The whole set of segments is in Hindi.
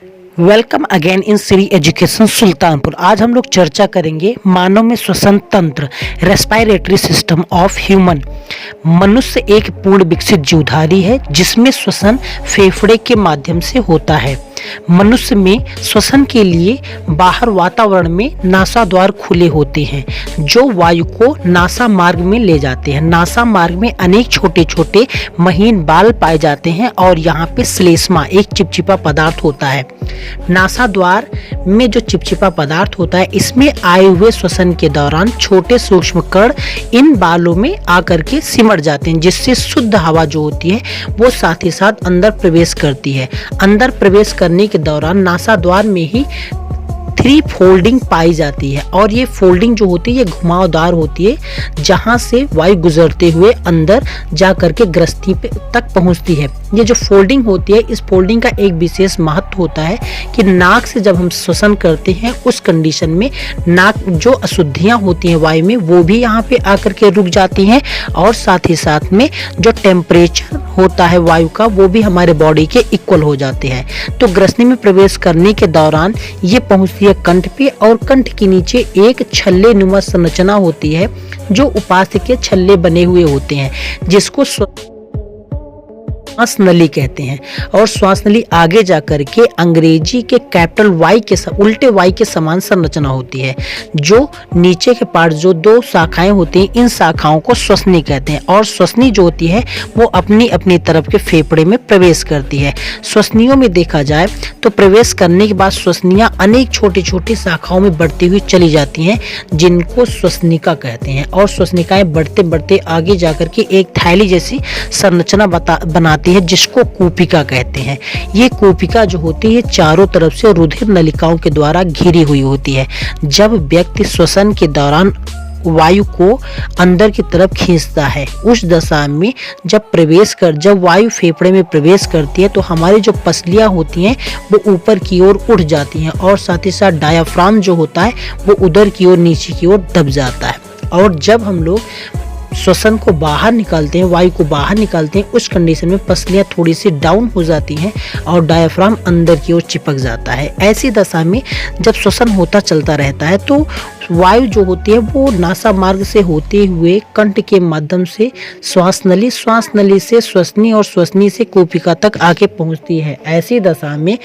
Welcome again in Shri education Sultanpur. आज हम लोग चर्चा करेंगे मानव में श्वसन तंत्र, रेस्पिरेटरी सिस्टम ऑफ ह्यूमन। मनुष्य एक पूर्ण विकसित जीवधारी है जिसमें श्वसन फेफड़े के माध्यम से होता है। मनुष्य में श्वसन के लिए बाहर वातावरण में नासा द्वार खुले होते हैं जो वायु को नासा मार्ग में ले जाते हैं। नासा मार्ग में अनेक छोटे छोटे महीन बाल पाए जाते हैं और यहाँ पे श्लेष्मा एक चिपचिपा पदार्थ होता है। नासा द्वार में जो चिपचिपा पदार्थ होता है, इसमें आए हुए श्वसन के दौरान छोटे सूक्ष्म कण इन बालों में आकर के सिमट जाते हैं, जिससे शुद्ध हवा जो होती है वो साथ ही साथ अंदर प्रवेश करती है। अंदर प्रवेश करने के दौरान नासा द्वार में ही 3 फोल्डिंग पाई जाती है और ये फोल्डिंग जो होती है ये घुमावदार होती है, जहां से वायु गुजरते हुए अंदर जा करके ग्रस्थि पे तक पहुंचती है। ये जो फोल्डिंग होती है, इस फोल्डिंग का एक विशेष महत्व होता है कि नाक से जब हम श्वसन करते हैं उस कंडीशन में नाक जो अशुद्धियां होती हैं वायु में वो भी यहाँ पे आकर के रुक जाती हैं और साथ ही साथ में जो टेम्परेचर होता है वायु का वो भी हमारे बॉडी के इक्वल हो जाते हैं। तो ग्रसनी में प्रवेश करने के दौरान ये पहुंचती है कंठ पे और कंठ के नीचे एक छल्ले नुमा संरचना होती है जो उपास्थि के छल्ले बने हुए होते हैं, जिसको श्वास नली कहते हैं। और श्वास नली आगे जाकर के अंग्रेजी के कैपिटल वाई के उल्टे वाई के समान संरचना होती है। जो नीचे के पार्ट जो 2 शाखाएं होती हैं, इन शाखाओं को श्वसनी कहते हैं और श्वसनी जो होती है वो अपनी अपनी तरफ के फेफड़े में प्रवेश करती है। श्वसनियों में देखा जाए तो प्रवेश करने के बाद श्वसनियां अनेक छोटी छोटी शाखाओं में बढ़ती हुई चली जाती हैं, जिनको श्वसनिका कहते हैं। और श्वसनिकाएं बढ़ते बढ़ते आगे जाकर के एक थैली जैसी संरचना बनाती है, जिसको कूपिका कहते हैं। ये कूपिका जो होती है चारों तरफ से रुधिर नलिकाओं के द्वारा घिरी हुई होती है। जब व्यक्ति श्वसन के दौरान वायु को अंदर की तरफ खींचता है, उस दशा में जब वायु फेफड़े में प्रवेश करती है तो हमारी जो पसलियां होती हैं वो ऊपर की ओर उठ जाती हैं और साथ ही साथ डायाफ्राम जो होता है वो उधर की ओर नीचे की ओर दब जाता है। और जब हम लोग श्वसन को बाहर निकालते हैं, वायु को बाहर निकालते हैं, उस कंडीशन में पसलियां थोड़ी सी डाउन हो जाती हैं और डायाफ्राम अंदर की ओर चिपक जाता है। ऐसी दशा में जब श्वसन होता चलता रहता है तो वायु जो होती है वो नासा मार्ग से होते हुए कंठ के माध्यम से श्वास नली से श्वसनी और श्वसनी से कूपिका तक आके पहुंचती है। ऐसी दशा में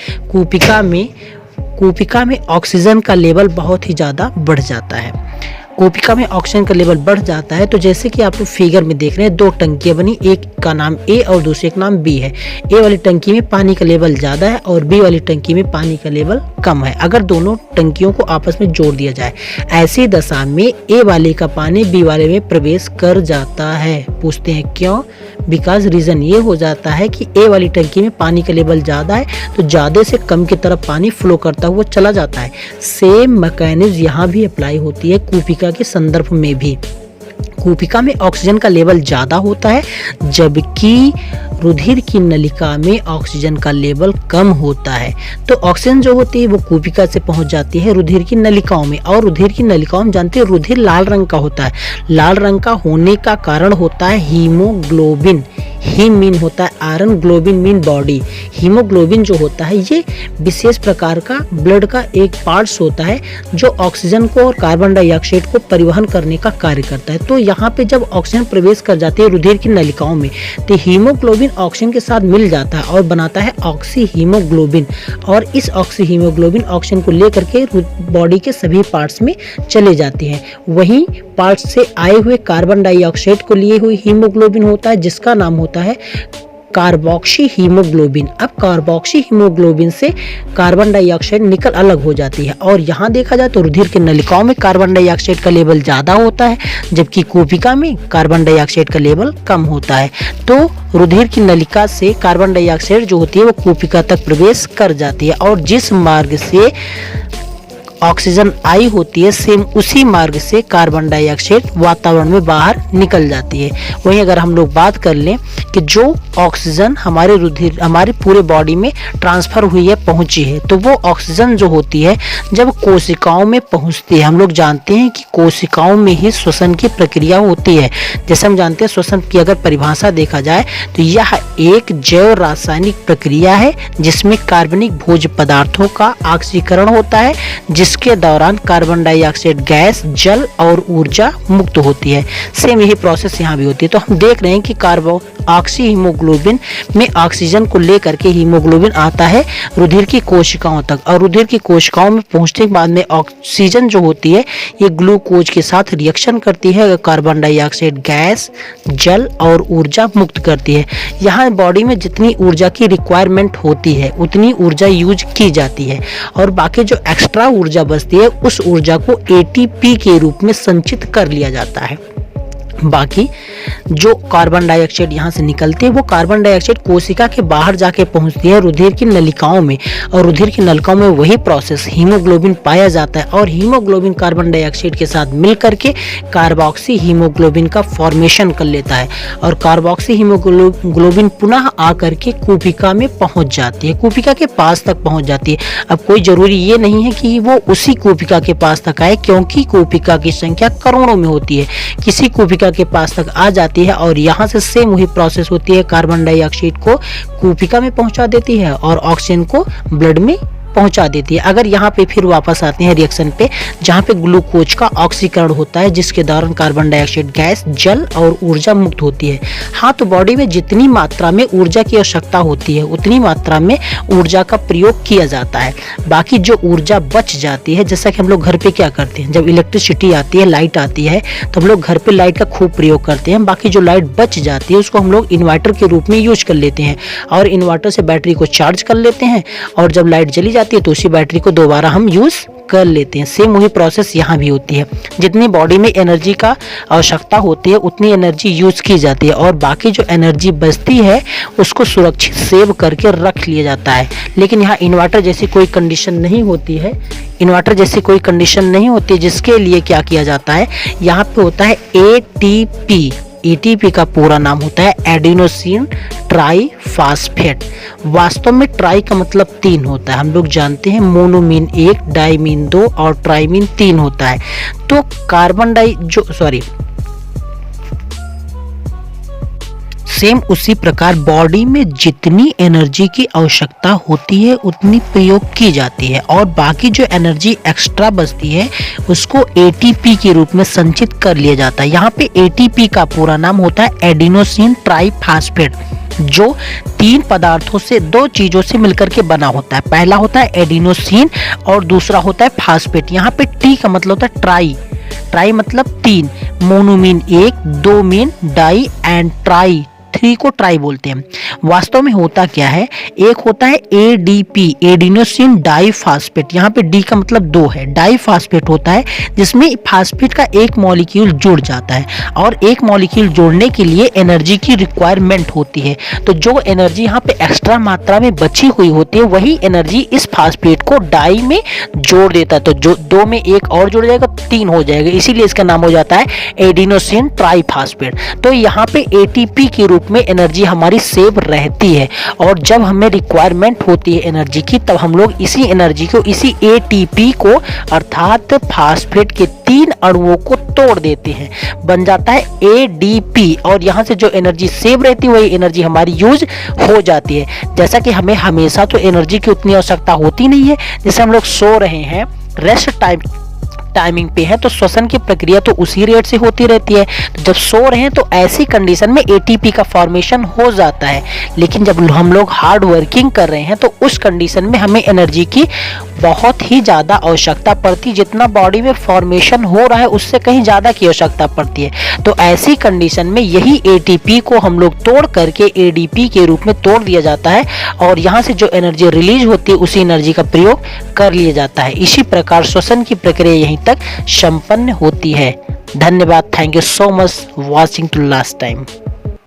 कूपिका में ऑक्सीजन का लेवल बहुत ही ज़्यादा बढ़ जाता है। कूपिका में ऑक्सीजन का लेवल बढ़ जाता है तो जैसे कि आप लोग फिगर में देख रहे हैं 2 टंकियां बनी, एक का नाम ए और दूसरे का नाम बी है। ए वाली टंकी में पानी का लेवल ज़्यादा है और बी वाली टंकी में पानी का लेवल कम है। अगर दोनों टंकियों को आपस में जोड़ दिया जाए, ऐसी दशा में ए वाले का पानी बी वाले में प्रवेश कर जाता है। पूछते हैं क्यों? बिकॉज रीज़न ये हो जाता है कि ए वाली टंकी में पानी का लेवल ज़्यादा है तो ज़्यादा से कम की तरफ पानी फ्लो करता हुआ चला जाता है। सेम मैकेनिज्म यहाँ भी अप्लाई होती है कूपिका के संदर्भ में भी। कूपिका में ऑक्सीजन का लेवल ज़्यादा होता है जबकि रुधिर की नलिका में ऑक्सीजन का लेवल कम होता है। तो ऑक्सीजन जो होती है वो कूपिका से पहुंच जाती है रुधिर की नलिकाओं में, और रुधिर की नलिकाओं में जानते हैं रुधिर लाल रंग का होता है। लाल रंग का होने का कारण होता है हीमोग्लोबिन। हीम मीन होता है iron, globin mean body. Haemoglobin जो होता है ये विशेष प्रकार का ब्लड का एक पार्ट्स होता है जो ऑक्सीजन को और कार्बन डाइऑक्साइड को परिवहन करने का कार्य करता है। तो यहाँ पे जब ऑक्सीजन प्रवेश कर जाती है रुधिर की नलिकाओं में तो हीमोग्लोबिन ऑक्सीजन के साथ मिल जाता है और बनाता है ऑक्सी हीमोग्लोबिन, और इस ऑक्सी हीमोग्लोबिन ऑक्सीजन को लेकर के बॉडी के सभी पार्ट्स में चले जाते हैं। वहीं पार्ट्स से आए हुए कार्बन डाइऑक्साइड को लिए हुए हीमोग्लोबिन होता है जिसका नाम होता है कार्बोक्सी हीमोग्लोबिन। अब कार्बोक्सी हीमोग्लोबिन से कार्बन डाइऑक्साइड निकल अलग हो जाती है और यहाँ देखा जाए तो रुधिर की नलिकाओं में कार्बन डाइऑक्साइड का लेवल ज़्यादा होता है जबकि कूपिका में कार्बन डाइऑक्साइड का लेवल कम होता है। तो रुधिर की नलिका से कार्बन डाइऑक्साइड जो होती है वो कूपिका तक प्रवेश कर जाती है और जिस मार्ग से ऑक्सीजन आई होती है सेम उसी मार्ग से कार्बन डाइऑक्साइड वातावरण में बाहर निकल जाती है। वहीं अगर हम लोग बात कर लें कि जो ऑक्सीजन हमारे रुधिर हमारे पूरे बॉडी में ट्रांसफर हुई है, पहुंची है, तो वो ऑक्सीजन जो होती है जब कोशिकाओं में पहुंचती है, हम लोग जानते हैं कि कोशिकाओं में ही श्वसन की प्रक्रिया होती है। जैसे हम जानते हैं श्वसन की अगर परिभाषा देखा जाए तो यह एक जैव रासायनिक प्रक्रिया है जिसमें कार्बनिक भोज्य पदार्थों का ऑक्सीकरण होता है, जिसके दौरान कार्बन डाइऑक्साइड गैस, जल और ऊर्जा मुक्त होती है। सेम यही प्रोसेस यहाँ भी होती है। तो हम देख रहे हैं कि ऑक्सी हीमोग्लोबिन में ऑक्सीजन को लेकर के हीमोग्लोबिन आता है रुधिर की कोशिकाओं तक, और रुधिर की कोशिकाओं में पहुंचने के बाद में ऑक्सीजन जो होती है ये ग्लूकोज के साथ रिएक्शन करती है, कार्बन डाइऑक्साइड गैस, जल और ऊर्जा मुक्त करती है। यहाँ बॉडी में जितनी ऊर्जा की रिक्वायरमेंट होती है उतनी ऊर्जा यूज की जाती है, और बाकी जो एक्स्ट्रा ऊर्जा बचती है उस ऊर्जा को एटीपी के रूप में संचित कर लिया जाता है। बाकी जो कार्बन डाइऑक्साइड यहाँ से निकलती है वो कार्बन डाइऑक्साइड कोशिका के बाहर जाके पहुँचती है रुधिर की नलिकाओं में, और रुधिर की नलिकाओं में वही प्रोसेस हीमोग्लोबिन पाया जाता है, और हीमोग्लोबिन कार्बन डाइऑक्साइड के साथ मिल करके कार्बोक्सी हीमोग्लोबिन का फॉर्मेशन कर लेता है, और कार्बोक्सी हीमोग्लोबिन पुनः आकर के कोशिका में पहुँच जाती है, कोशिका के पास तक पहुँच जाती है। अब कोई जरूरी ये नहीं है कि वो उसी कोशिका के पास तक आए, क्योंकि कोशिका की संख्या करोड़ों में होती है। किसी कोशिका के पास तक आ जाती है और यहाँ से सेम वही प्रोसेस होती है, कार्बन डाइऑक्साइड को कोशिका में पहुंचा देती है और ऑक्सीजन को ब्लड में पहुंचा देती है। अगर यहाँ पे फिर वापस आते हैं रिएक्शन पे, जहाँ पे ग्लूकोज का ऑक्सीकरण होता है जिसके दौरान कार्बन डाइऑक्साइड गैस, जल और ऊर्जा मुक्त होती है। हाँ, तो बॉडी में जितनी मात्रा में ऊर्जा की आवश्यकता होती है उतनी मात्रा में ऊर्जा का प्रयोग किया जाता है। बाकी जो ऊर्जा बच जाती है, जैसा कि हम लोग घर पे क्या करते हैं, जब इलेक्ट्रिसिटी आती है, लाइट आती है, तो हम लोग घर पे लाइट का खूब प्रयोग करते हैं। बाकी जो लाइट बच जाती है उसको हम लोग इन्वर्टर के रूप में यूज कर लेते हैं, और इन्वर्टर से बैटरी को चार्ज कर लेते हैं, और जब लाइट चली जाती है तो उसी बैटरी को दोबारा हम यूज कर लेते हैं। सेम वही प्रोसेस यहाँ भी होती है। जितनी बॉडी में एनर्जी का आवश्यकता होती है उतनी एनर्जी यूज की जाती है, और बाकी जो एनर्जी बचती है उसको सुरक्षित सेव करके रख लिया जाता है। लेकिन यहाँ इन्वर्टर जैसी कोई कंडीशन नहीं होती है, इन्वर्टर जैसी कोई कंडीशन नहीं होती, जिसके लिए क्या किया जाता है, यहाँ पे होता है एटीपी। एटीपी का पूरा नाम होता है एडिनोसिन ट्राईफॉस्फेट। वास्तव में ट्राई का मतलब 3 होता है। हम लोग जानते हैं मोनोमीन 1, डाइमीन 2 और ट्राइमीन 3 होता है। तो सेम उसी प्रकार बॉडी में जितनी एनर्जी की आवश्यकता होती है उतनी प्रयोग की जाती है, और बाकी जो एनर्जी एक्स्ट्रा बचती है उसको एटीपी के रूप में संचित कर लिया जाता है। यहाँ पे एटीपी का पूरा नाम होता है एडिनोसिन ट्राईफॉस्फेट, जो 3 पदार्थों से 2 चीजों से मिलकर के बना होता है। पहला होता है एडिनोसिन और दूसरा होता है फास्फेट। यहाँ पे टी का मतलब होता है ट्राई, ट्राई मतलब 3, मोनोमीन 1, 2 मीन डाई एंड ट्राई 3 को ट्राई बोलते हैं। वास्तव में होता क्या है, एक होता है एडीपी, एडिनोसिन डाइफॉस्फेट, यहाँ पे डी का मतलब 2 है, डाइफॉस्फेट होता है जिसमें फास्फेट का एक मॉलिक्यूल जुड़ जाता है, और एक मॉलिक्यूल जोड़ने के लिए एनर्जी की रिक्वायरमेंट होती है। तो जो एनर्जी यहाँ पे एक्स्ट्रा मात्रा में बची हुई होती है वही एनर्जी इस फास्फेट को डाई में जोड़ देता है। तो जो 2 में एक और जुड़ जाएगा 3 हो जाएगा, इसीलिए इसका नाम हो जाता है एडिनोसिन ट्राईफॉस्फेट। तो यहाँ पे एटीपी के रूप में एनर्जी हमारी सेव रहती है, और जब हमें रिक्वायरमेंट होती है एनर्जी की तब हम लोग इसी एनर्जी को, इसी एटीपी को अर्थात फास्फेट के 3 अणुओं को तोड़ देते हैं, बन जाता है एडीपी, और यहाँ से जो एनर्जी सेव रहती है वही एनर्जी हमारी यूज हो जाती है। जैसा कि हमें हमेशा तो एनर्जी की उतनी आवश्यकता होती नहीं है, जैसे हम लोग सो रहे हैं, रेस्ट टाइमिंग पे है, तो श्वसन की प्रक्रिया तो उसी रेट से होती रहती है। तो जब सो रहे हैं तो ऐसी कंडीशन में एटीपी का फॉर्मेशन हो जाता है, लेकिन जब हम लोग हार्ड वर्किंग कर रहे हैं तो उस कंडीशन में हमें एनर्जी की बहुत ही ज़्यादा आवश्यकता पड़ती है। जितना बॉडी में फॉर्मेशन हो रहा है उससे कहीं ज़्यादा की आवश्यकता पड़ती है। तो ऐसी कंडीशन में यही एटीपी को हम लोग तोड़ करके एडीपी के रूप में तोड़ दिया जाता है, और यहाँ से जो एनर्जी रिलीज होती है उसी एनर्जी का प्रयोग कर लिया जाता है। इसी प्रकार श्वसन की प्रक्रिया यहीं तक संपन्न होती है। धन्यवाद। Thank you so much watching to last time.